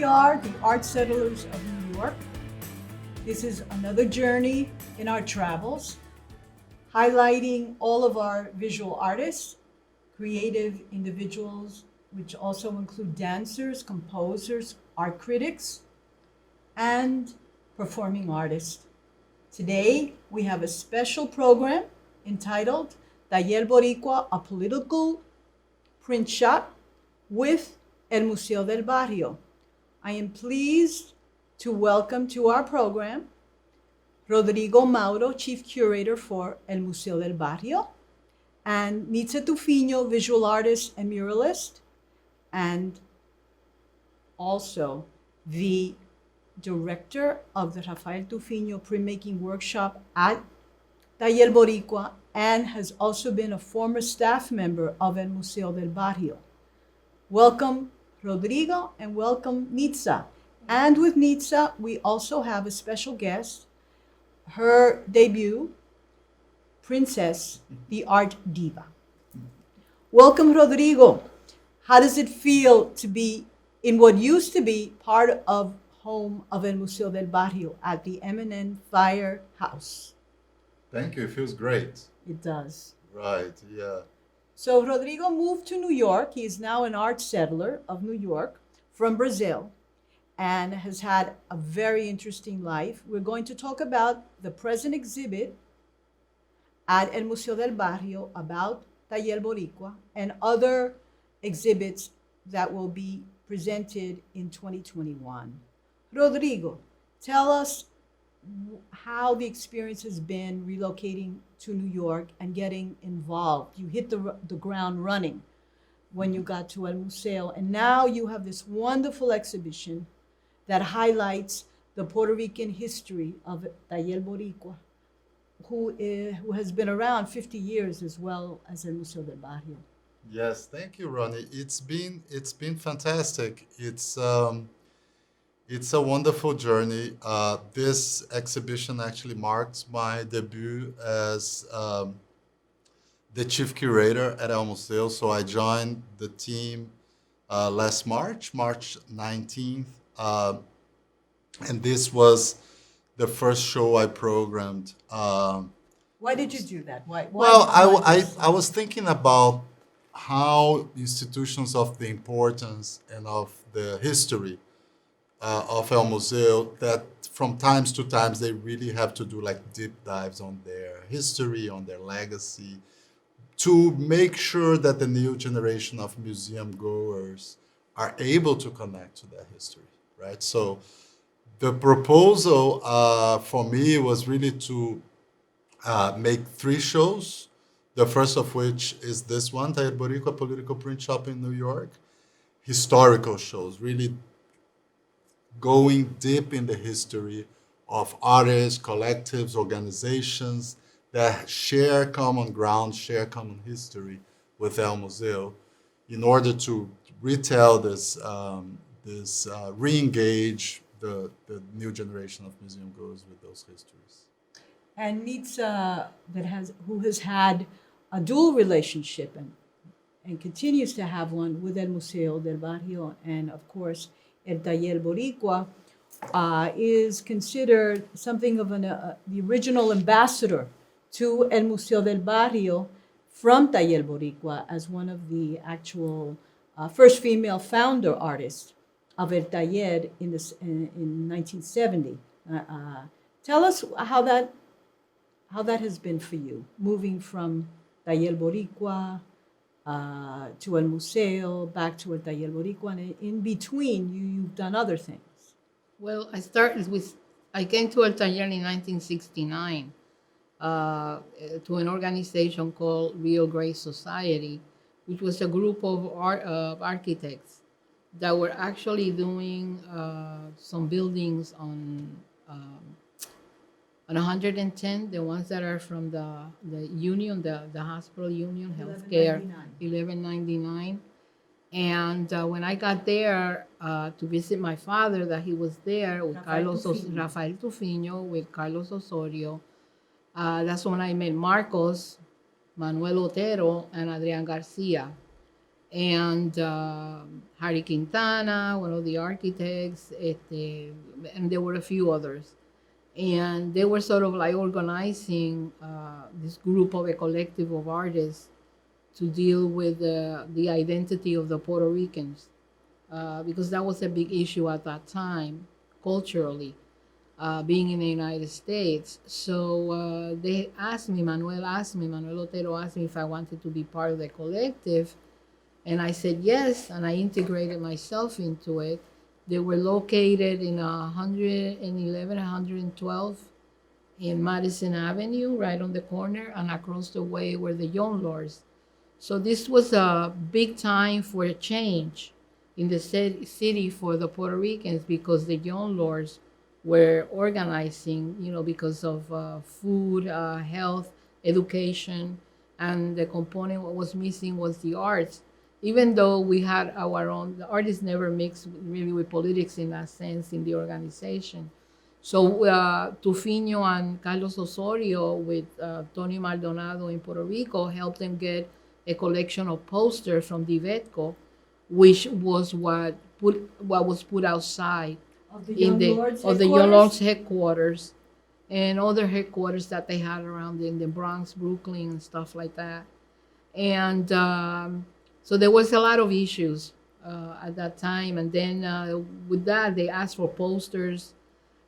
we are, the Art Settlers of New York. This is another journey in our travels, highlighting all of our visual artists, creative individuals, which also include dancers, composers, art critics, and performing artists. Today, we have a special program entitled Taller Boricua, a political print shop with El Museo del Barrio. I am pleased to welcome to our program Rodrigo Mauro, Chief Curator for El Museo del Barrio, and Nitza Tufiño, visual artist and muralist, and also the director of the Rafael Tufiño printmaking workshop at Taller Boricua, and has also been a former staff member of El Museo del Barrio. Welcome, Rodrigo, and welcome, Nitza. And with Nitza, we also have a special guest, her debut, Princess, the Art Diva. Welcome, Rodrigo. How does it feel to be in what used to be part of home of El Museo del Barrio at the M&N Firehouse? Thank you. It feels great. It does. Right. Yeah. So Rodrigo moved to New York. He is now an art settler of New York from Brazil and has had a very interesting life. We're going to talk about the present exhibit at El Museo del Barrio about Taller Boricua and other exhibits that will be presented in 2021. Rodrigo, tell us how the experience has been relocating to New York and getting involved. You hit the ground running when you got to El Museo, and now you have this wonderful exhibition that highlights the Puerto Rican history of Taller Boricua, who has been around 50 years as well as El Museo del Barrio. Yes. Thank you, Ronnie. It's been fantastic. It's a wonderful journey. This exhibition actually marks my debut as the chief curator at El Museo. So I joined the team last March 19th. And this was the first show I programmed. Why did you do that? Why Well, this? I was thinking about how institutions of the importance and of the history of El Museo, that from times to times they really have to do like deep dives on their history, on their legacy, to make sure that the new generation of museum goers are able to connect to that history, right? So the proposal for me was really to make 3 shows. The first of which is this one, Taller Boricua, Political Print Shop in New York. Historical shows, really going deep in the history of artists, collectives, organizations that share common ground, share common history with El Museo, in order to retell this, re-engage the new generation of museum goers with those histories. And Nitza, who has had a dual relationship and continues to have one with El Museo del Barrio and, of course, El Taller Boricua, is considered something of the original ambassador to El Museo del Barrio from Taller Boricua as one of the actual first female founder artists of El Taller in 1970. Tell us how that has been for you, moving from Taller Boricua to El Museo, back to El Taller Boricua, and in between, you've done other things. Well, I came to El Taller in 1969 to an organization called Rio Grande Society, which was a group of architects that were actually doing some buildings on 110, the ones that are from the union, the hospital union, healthcare, 1199. And when I got there to visit my father, that he was there with Rafael Tufiño, with Carlos Osorio, that's when I met Marcos, Manuel Otero, and Adrian Garcia. and Harry Quintana, one of the architects, and there were a few others. And they were sort of like organizing this group of a collective of artists to deal with the identity of the Puerto Ricans, because that was a big issue at that time, culturally, being in the United States. So they asked me, Manuel Otero asked me if I wanted to be part of the collective. And I said yes, and I integrated myself into it. They were located in 111, 112 in Madison Avenue, right on the corner, and across the way were the Young Lords. So this was a big time for a change in the city for the Puerto Ricans, because the Young Lords were organizing, because of food, health, education, and the component what was missing was the arts. Even though we had our own, the artists never mixed really with politics in that sense in the organization. So Tufiño and Carlos Osorio with Tony Maldonado in Puerto Rico helped them get a collection of posters from Divetco, which was what was put outside Of the Young Lords of the Young Lords headquarters and other headquarters that they had around in the Bronx, Brooklyn, and stuff like that. And so there was a lot of issues at that time. And then with that, they asked for posters,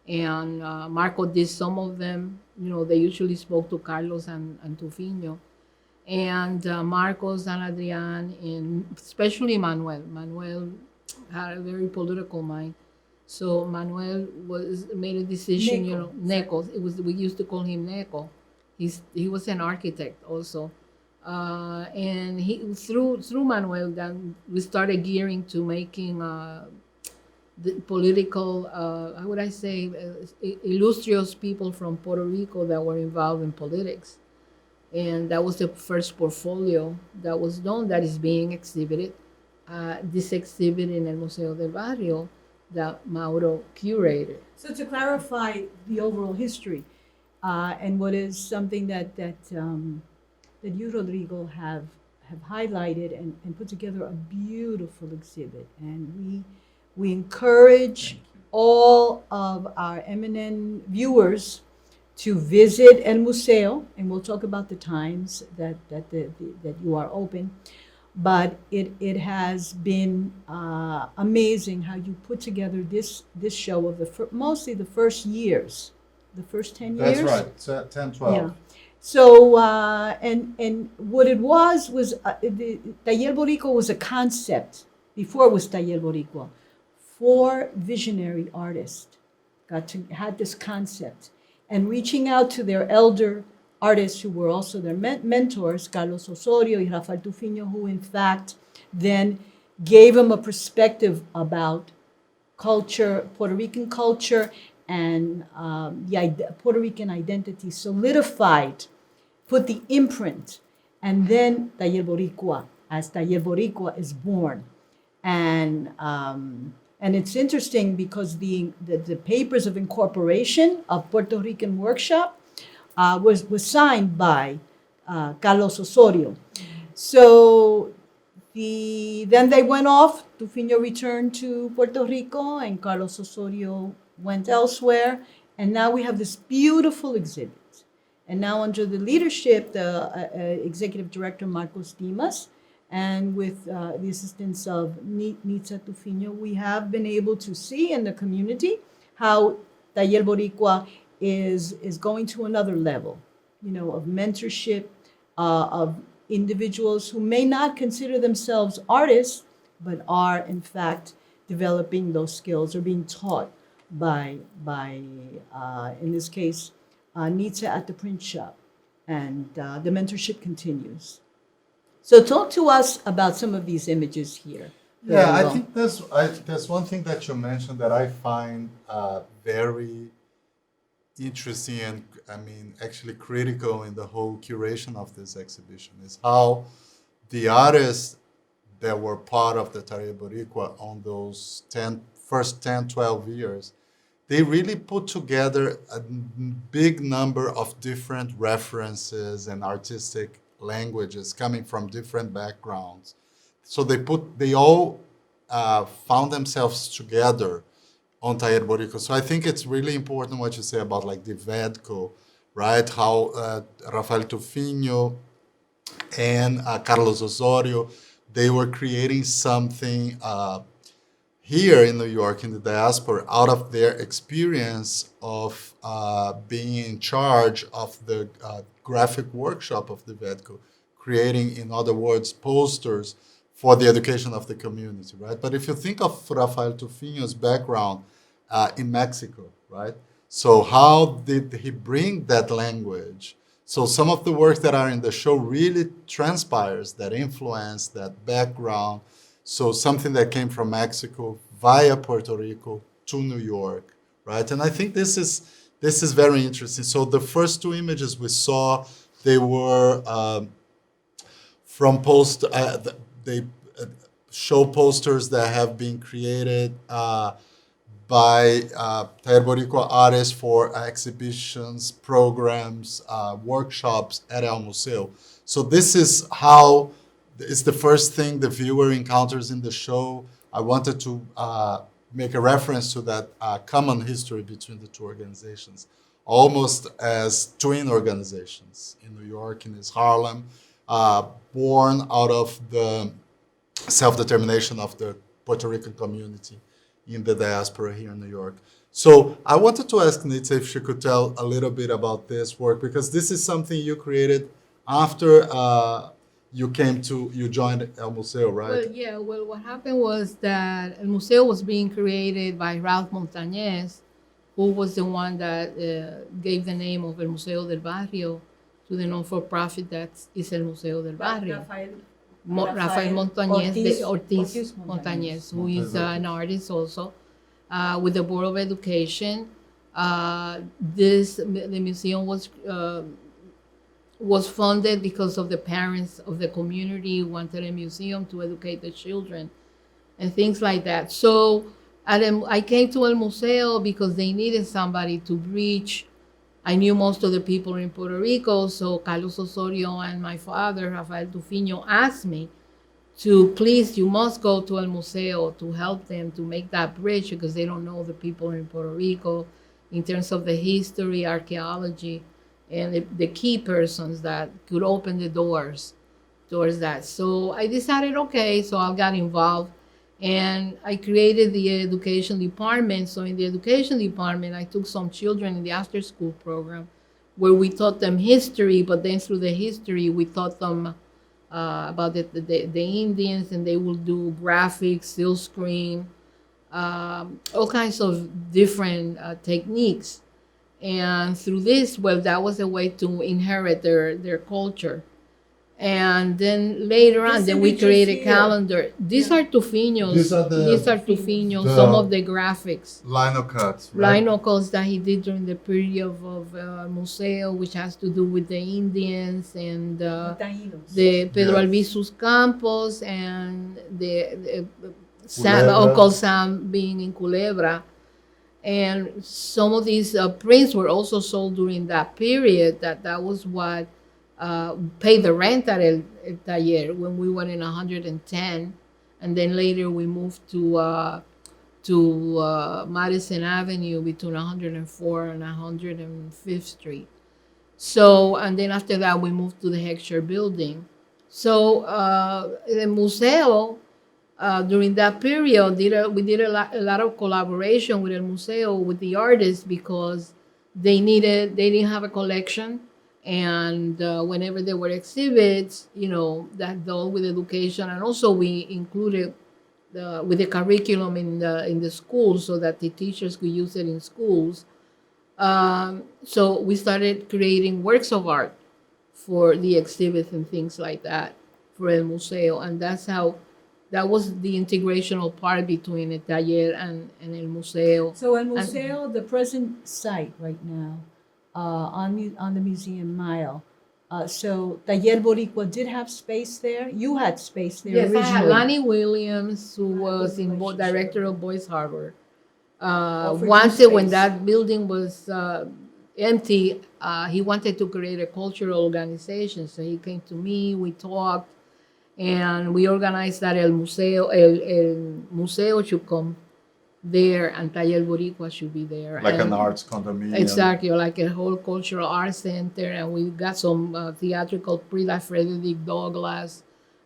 and Marco did some of them. They usually spoke to Carlos and Tufiño. And Marcos and Adrian, and especially Manuel. Manuel had a very political mind. So Manuel made a decision, Neco. We used to call him Neco. He was an architect also. And through Manuel, then we started gearing to making the political, how would I say, illustrious people from Puerto Rico that were involved in politics. And that was the first portfolio that was done that is being exhibited. This exhibit in el Museo del Barrio that Mauro curated. So to clarify the overall history, and what is something that you, Rodrigo, have highlighted and put together a beautiful exhibit, and we encourage all of our eminent viewers to visit El Museo, and we'll talk about the times that you are open. But it has been amazing how you put together this show of mostly the first years, the first 10 years. That's right, 10, 12. Yeah. So and what it was the Taller Boricua was a concept before it was Taller Boricua. 4 visionary artists had this concept, and reaching out to their elder artists who were also their mentors, Carlos Osorio and Rafael Tufiño, who in fact then gave them a perspective about culture, Puerto Rican culture, and the Puerto Rican identity, solidified, put the imprint, and then Taller Boricua, as Taller Boricua is born. And it's interesting because the papers of incorporation of Puerto Rican Workshop was signed by Carlos Osorio. So then they went off. Tufiño returned to Puerto Rico, and Carlos Osorio went elsewhere. And now we have this beautiful exhibit. And now under the leadership, the executive director, Marcos Dimas, and with the assistance of Nitza Tufiño, we have been able to see in the community how Taller Boricua is going to another level, of mentorship, of individuals who may not consider themselves artists, but are in fact developing those skills or being taught by in this case, Nitza at the print shop. And the mentorship continues. So talk to us about some of these images here. Yeah, I think there's one thing that you mentioned that I find very interesting and actually critical in the whole curation of this exhibition is how the artists that were part of the Taller Boricua on those first 10, 12 years, they really put together a big number of different references and artistic languages coming from different backgrounds so they all found themselves together on Taller Boricua. So I think it's really important what you say about like the VEDCO, right? How Rafael Tufiño and Carlos Osorio, they were creating something here in New York in the diaspora out of their experience of being in charge of the graphic workshop of the VEDCO, creating, in other words, posters for the education of the community, right? But if you think of Rafael Tufiño's background in Mexico, right? So how did he bring that language? So some of the work that are in the show really transpires that influence, that background. So something that came from Mexico via Puerto Rico to New York, right? And I think this is very interesting. So the first two images we saw, they were from they show posters that have been created by Taller Boricua artists for exhibitions, programs, workshops at El Museo. So this is how it's the first thing the viewer encounters in the show. I wanted to make a reference to that common history between the two organizations, almost as twin organizations in New York, in East Harlem, born out of the self-determination of the Puerto Rican community in the diaspora here in New York. So I wanted to ask Nitza if she could tell a little bit about this work, because this is something you created after you joined El Museo, right? Well, what happened was that El Museo was being created by Ralph Montañez, who was the one that gave the name of El Museo del Barrio to the non-for-profit that is El Museo del Barrio. Rafael Montañez, Ortiz Montañez, who is an artist also, with the Board of Education. The museum was funded because of the parents of the community wanted a museum to educate the children and things like that. So I came to El Museo because they needed somebody to reach. I knew most of the people in Puerto Rico, so Carlos Osorio and my father, Rafael Tufiño, asked me to please, you must go to El Museo to help them to make that bridge because they don't know the people in Puerto Rico in terms of the history, archaeology, and the key persons that could open the doors towards that. So I decided, okay, so I got involved. And I created the education department. So in the education department, I took some children in the after school program where we taught them history, but then through the history, we taught them about the Indians, and they will do graphics, silk screen, all kinds of different techniques. And through this, well, that was a way to inherit their culture. And then later on, then we created a calendar. These are Tufiño's. These are Tufiño's. Some of the graphics. Lino cuts. Right? Lino cuts that he did during the period of Museo, which has to do with the Indians and the Pedro Albizu's Campos and the Sam, Uncle Sam being in Culebra. And some of these prints were also sold during that period. That was what paid the rent at El Taller when we were in 110, and then later we moved to Madison Avenue between 104 and 105th Street. So, and then after that we moved to the Heckscher building. So the Museo during that period we did a lot of collaboration with El Museo with the artists because they didn't have a collection. And whenever there were exhibits, that dealt with education, and also we included with the curriculum in the schools so that the teachers could use it in schools. So we started creating works of art for the exhibits and things like that for El Museo, and that was the integrational part between El Taller and El Museo. So El Museo, the present site right now, on the museum mile. So Taller Boricua did have space there. You had space there yes, originally. I had Lonnie Williams, who was director of Boys Harbor. Wanted when that building was empty, he wanted to create a cultural organization. So he came to me, we talked, And we organized that el museo should come there, and Taller Boricua should be there. Like an And arts condominium. exactly, like a whole cultural arts center, and we got some theatrical like Frederick Douglass.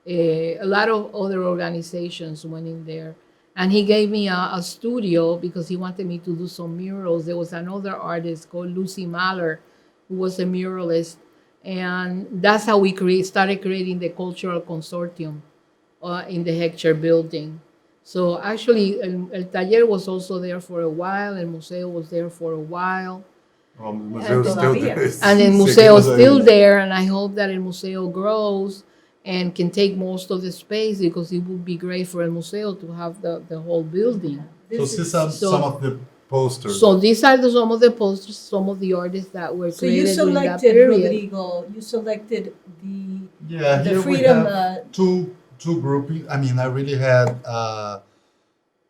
A lot of other organizations went in there, and he gave me a studio because he wanted me to do some murals. There was another artist called Lucy Mahler, who was a muralist, and that's how we started creating the cultural consortium in the Heckscher building. So actually, el taller was also there for a while. El museo was there for a while. The museo is still todavía. there. And el museo is still there, and I hope that el museo grows and can take most of the space, because it would be great for el museo to have the whole building. So see some of the posters. So these are some of the posters, some of the artists that were So you created during that selected, period. Rodrigo, you selected the Yeah, the here freedom, we have two groupings. I mean, I really had a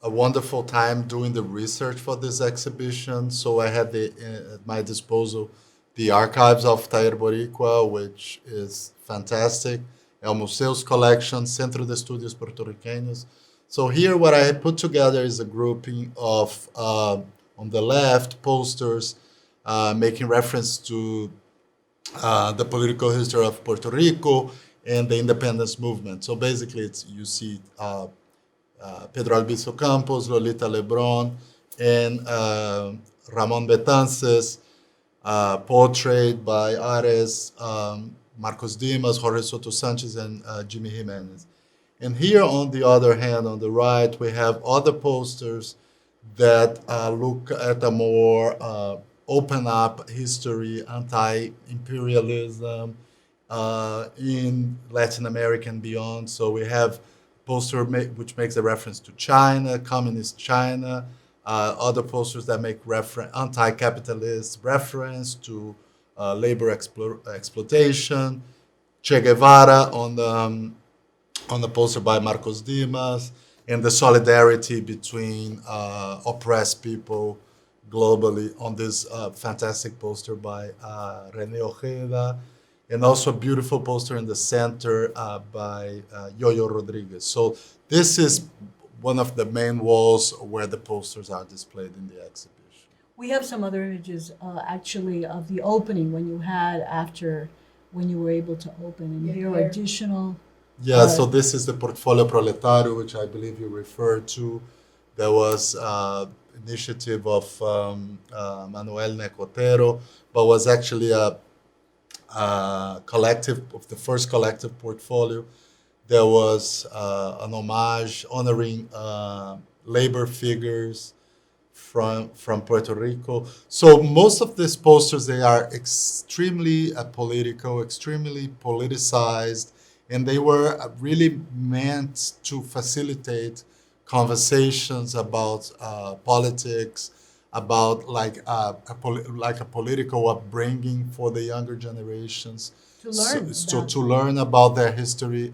wonderful time doing the research for this exhibition. So I had at my disposal the archives of Taller Boricua, which is fantastic. El Museo's collection, Centro de Estudios Puertorriqueños. So here, what I had put together is a grouping of, on the left, posters making reference to the political history of Puerto Rico and the independence movement. So basically, you see Pedro Albizu Campos, Lolita Lebron, and Ramon Betances, portrait by Ares, Marcos Dimas, Jorge Soto Sanchez, and Jimmy Jimenez. And here, on the other hand, on the right, we have other posters that look at a more open up history, anti-imperialism in Latin America and beyond. So we have poster which makes a reference to China, communist China, other posters that make anti-capitalist reference to labor exploitation, Che Guevara on the poster by Marcos Dimas, and the solidarity between oppressed people globally on this fantastic poster by René Ojeda, and also a beautiful poster in the center by Yo-Yo Rodriguez. So this is one of the main walls where the posters are displayed in the exhibition. we have some other images actually of the opening when you were able to open, and Yeah, here are here. additional. Yeah, so this is the Portfolio Proletario, which I believe you referred to. There was initiative of Manuel Necotero, but was actually a collective of the first collective portfolio. There was an homage honoring labor figures from Puerto Rico. So most of these posters, they are extremely political, extremely politicized, and they were really meant to facilitate conversations about politics, about like a political upbringing for the younger generations. To learn So about- to learn about their history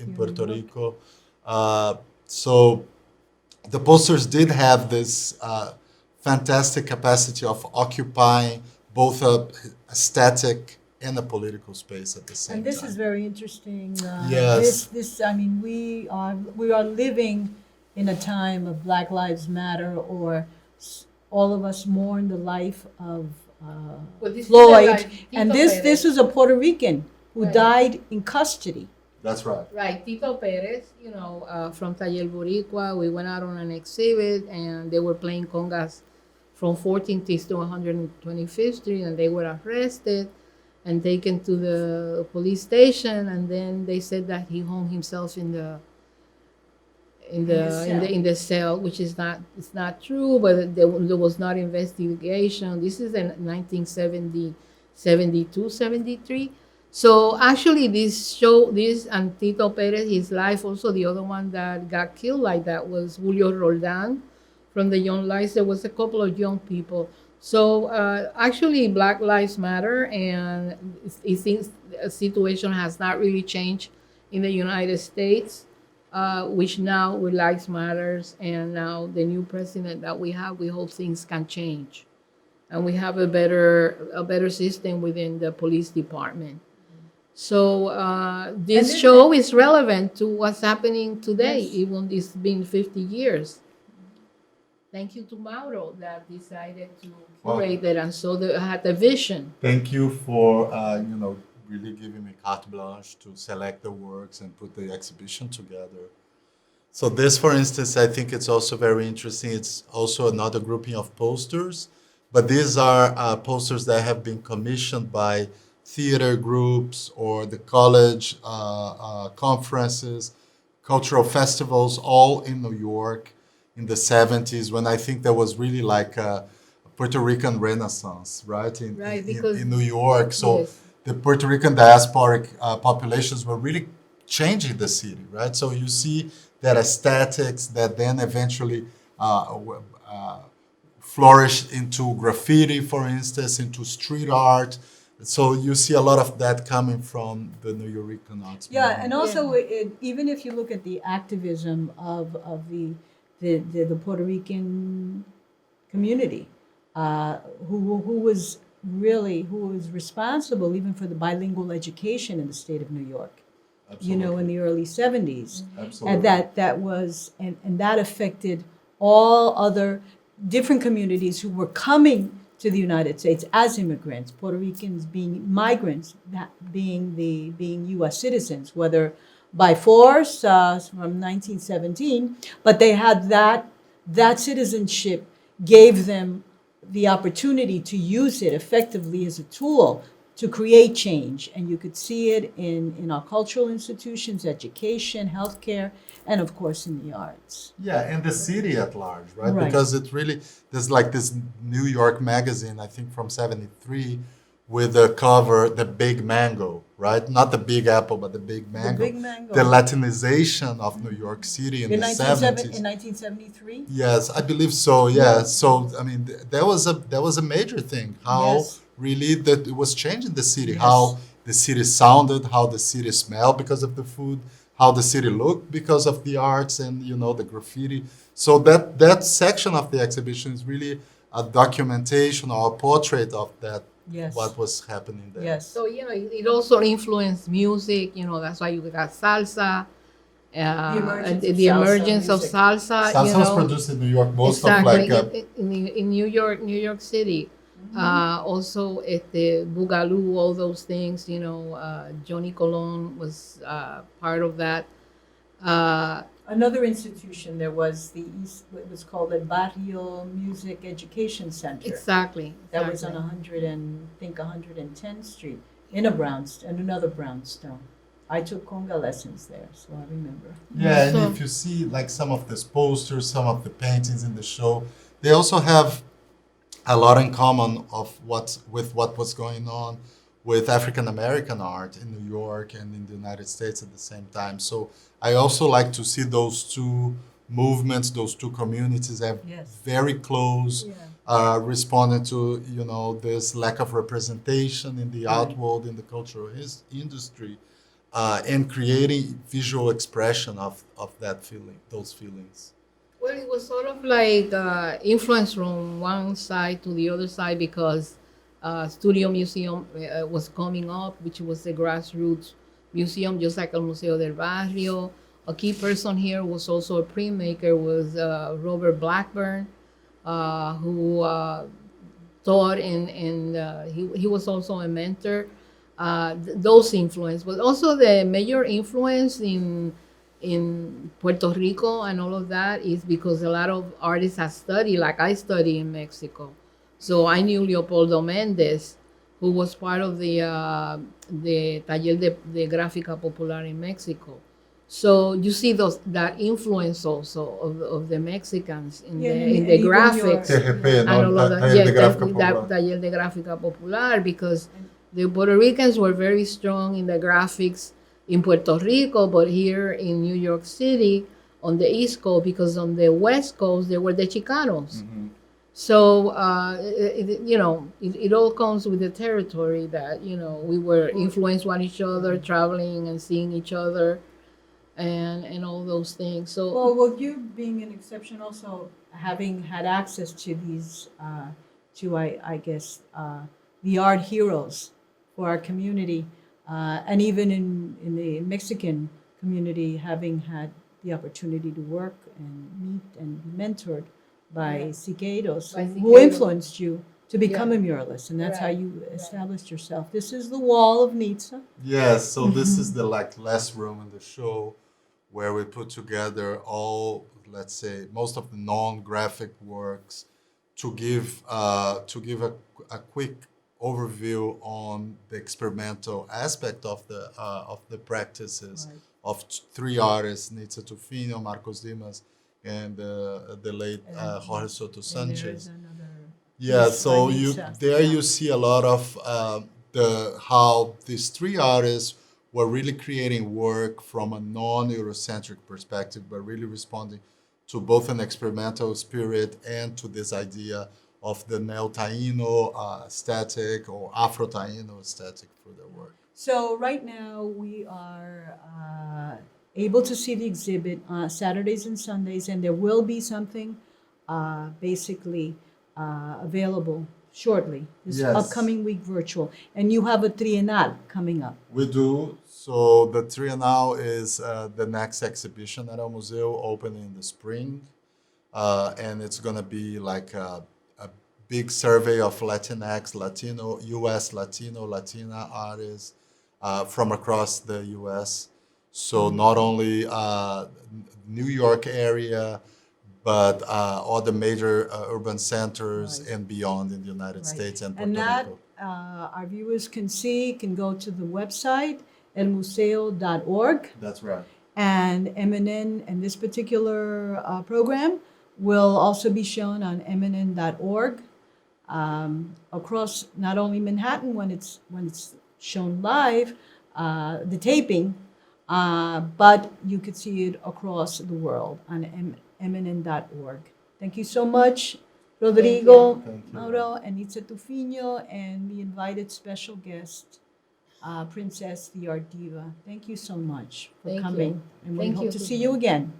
in Puerto Rico. So the posters did have this fantastic capacity of occupying both a aesthetic and a political space at the same And this time. is very interesting. Yes. This. I mean, we are living in a time of Black Lives Matter, or all of us mourn the life of Well, this is Floyd, like and Tito this Perez. is a Puerto Rican who Right. died in custody. That's right. Right, Tito Perez, from Taller Boricua, we went out on an exhibit, and they were playing congas from 14th to 125th Street, and they were arrested and taken to the police station, and then they said that he hung himself in the cell, which is not true, but there was not investigation. This is in 1970, 72, 73. So actually, this and Tito Perez, his life, also the other one that got killed like that was Julio Roldan from the Young Lives. There was a couple of young people. So actually, Black Lives Matter, and it seems the situation has not really changed in the United States, which now with Lives Matters, and now the new president that we have, we hope things can change, and we have a better system within the police department. So this then- show is relevant to what's happening today, Yes. even it's been 50 years. Thank you to Mauro that decided to Well- curate it and so they had the vision. Thank you for really giving me carte blanche to select the works and put the exhibition together. So this, for instance, I think it's also very interesting. It's also another grouping of posters, but these are posters that have been commissioned by theater groups or the college conferences, cultural festivals, all in New York in the 70s, when I think there was really like a Puerto Rican renaissance, right? Right, because- in New York. So Yes. the Puerto Rican diasporic populations were really changing the city, right? So you see that aesthetics that then eventually flourished into graffiti, for instance, into street art. So you see a lot of that coming from the New Yorican arts. Yeah, movement. and also even if you look at the activism of the Puerto Rican community, who was responsible even for the bilingual education in the state of New York. You know, in the early 70s. Absolutely. And that affected all other different communities who were coming to the United States as immigrants, Puerto Ricans being migrants, being U.S. citizens, whether by force from 1917, but they had that citizenship gave them the opportunity to use it effectively as a tool to create change. And you could see it in our cultural institutions, education, healthcare, and of course in the arts. Yeah, and the city at large, right? Right. Because it really, there's like this New York magazine, I think from 73, with the cover, the big mango, right? Not the big apple, but the big mango. big mango. The Latinization of New York City in the 70s. In 1973? Yes, I believe so. Yeah. So I mean, that was a major thing. How Yes. really that it was changing the city. Yes. How the city sounded, how the city smelled because of the food, how the city looked because of the arts and the graffiti. So that section of the exhibition is really a documentation or a portrait of that. Yes. What was happening there. Yes. So, it also influenced music, that's why you got salsa. The emergence of salsa. Salsa was produced in New York. Most Exactly. of in New York City. Also, the Boogaloo, all those things, Johnny Colon was part of that. Another institution, there was it was called the Barrio Music Education Center. Exactly. That was on 110th Street in another brownstone. I took conga lessons there, so I remember. Yeah, So- and if you see like some of these posters, some of the paintings in the show, they also have a lot in common with what was going on with African American art in New York and in the United States at the same time. So I also like to see those two movements, those two communities have Yes. very close, Yeah. responding to this lack of representation in the Right. art world, in the cultural industry, and creating visual expression of that feeling, those feelings. Well, it was sort of like influence from one side to the other side because Studio Museum was coming up, which was a grassroots museum, just like el Museo del Barrio. A key person here was also a printmaker, was Robert Blackburn, who taught and he was also a mentor. Those influence, but also the major influence in Puerto Rico and all of that is because a lot of artists have studied, like I study in Mexico. So I knew Leopoldo Méndez, who was part of the Taller de Gráfica Popular in Mexico. So you see that influence also of the Mexicans in Yeah, the and the even your- graphics TGP, and all of that. Taller Yeah, de Gráfica Popular. Taller de Gráfica Popular, because the Puerto Ricans were very strong in the graphics in Puerto Rico, but here in New York City on the East Coast, because on the West Coast, they were the Chicanos. So, it all comes with the territory that, we were influenced one each other, traveling and seeing each other and all those things. So, Well, you being an exception, also having had access to these, I guess, the art heroes for our community, And even in the Mexican community, having had the opportunity to work and meet and be mentored by Siqueiros, By who Siqueiros. influenced you to become Yeah. a muralist, and that's how Right, you right. established yourself. This is the wall of Nitza. Yes, so this is the last room in the show where we put together all, let's say, most of the non-graphic works to give a quick overview on the experimental aspect of the practices Right. of three artists, Nitza Tufiño, Marcos Dimas, and the late And- Jorge Soto And there is Sanchez. another Yeah, piece so by you Nitza. there Yeah. you see a lot of how these three artists were really creating work from a non-Eurocentric perspective, but really responding to both an experimental spirit and to this idea of the neo-Taino aesthetic or Afro-Taino aesthetic for their work. So right now we are able to see the exhibit Saturdays and Sundays, and there will be something basically available shortly, this Yes. upcoming week virtual. And you have a trienal coming up. We do. So the Trienal is the next exhibition at our museo, opening in the spring. And it's going to be like a big survey of Latinx, Latino, U.S. Latino, Latina artists from across the U.S. So not only New York area, but all the major urban centers Right. and beyond in the United Right. States and Puerto And that Rico. our viewers can see, can go to the website, elmuseo.org. That's right. And MNN and this particular program will also be shown on mnn.org across not only Manhattan when it's shown live, the taping, but you could see it across the world on mnn.org. Thank you so much, Rodrigo, Thank you. Moura, and Nitza Tufiño, and the invited special guest, Princess the Art Diva. Thank you so much for Thank you. coming, and we Thank hope you to for see you again.